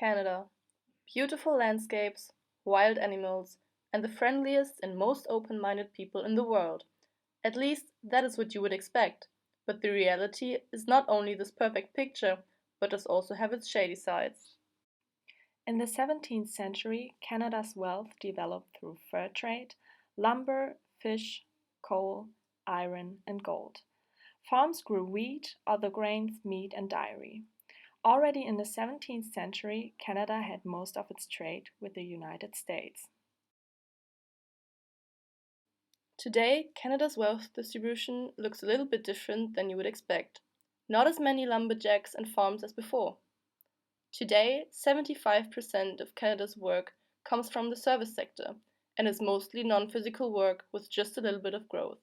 Canada. Beautiful landscapes, wild animals, and the friendliest and most open-minded people in the world. At least, that is what you would expect. But the reality is not only this perfect picture, but does also have its shady sides. In the 17th century, Canada's wealth developed through fur trade, lumber, fish, coal, iron, and gold. Farms grew wheat, other grains, meat, and dairy. Already in the 17th century, Canada had most of its trade with the United States. Today, Canada's wealth distribution looks a little bit different than you would expect. Not as many lumberjacks and farms as before. Today, 75% of Canada's work comes from the service sector and is mostly non-physical work with just a little bit of growth.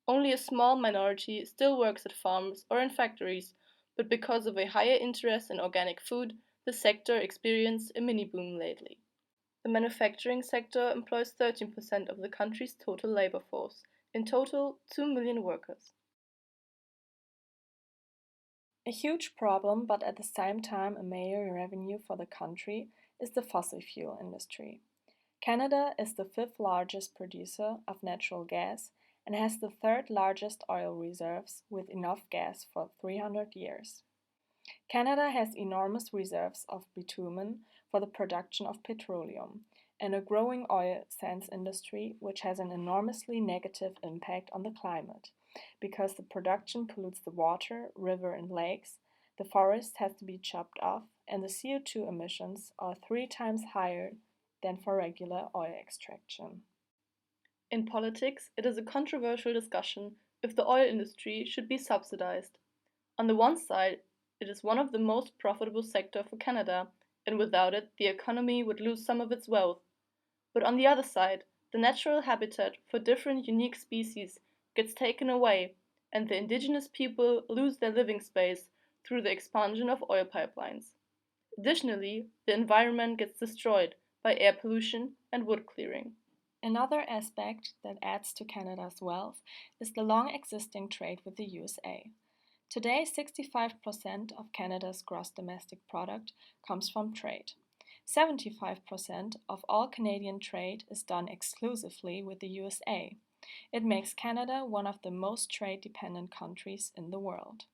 Only a small minority still works at farms or in factories, but because of a higher interest in organic food, the sector experienced a mini boom lately. The manufacturing sector employs 13% of the country's total labor force, in total 2 million workers. A huge problem, but at the same time a major revenue for the country, is the fossil fuel industry. Canada is the fifth largest producer of natural gas and has the third largest oil reserves with enough gas for 300 years. Canada has enormous reserves of bitumen for the production of petroleum and a growing oil sands industry which has an enormously negative impact on the climate because the production pollutes the water, river and lakes, the forest has to be chopped off, and the CO2 emissions are 3 times higher than for regular oil extraction. In politics, it is a controversial discussion if the oil industry should be subsidized. On the one side, it is one of the most profitable sectors for Canada, and without it, the economy would lose some of its wealth. But on the other side, the natural habitat for different unique species gets taken away, and the indigenous people lose their living space through the expansion of oil pipelines. Additionally, the environment gets destroyed by air pollution and wood clearing. Another aspect that adds to Canada's wealth is the long existing trade with the USA. Today, 65% of Canada's gross domestic product comes from trade. 75% of all Canadian trade is done exclusively with the USA. It makes Canada one of the most trade-dependent countries in the world.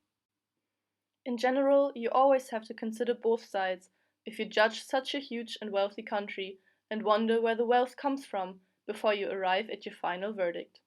In general, you always have to consider both sides if you judge such a huge and wealthy country and wonder where the wealth comes from before you arrive at your final verdict.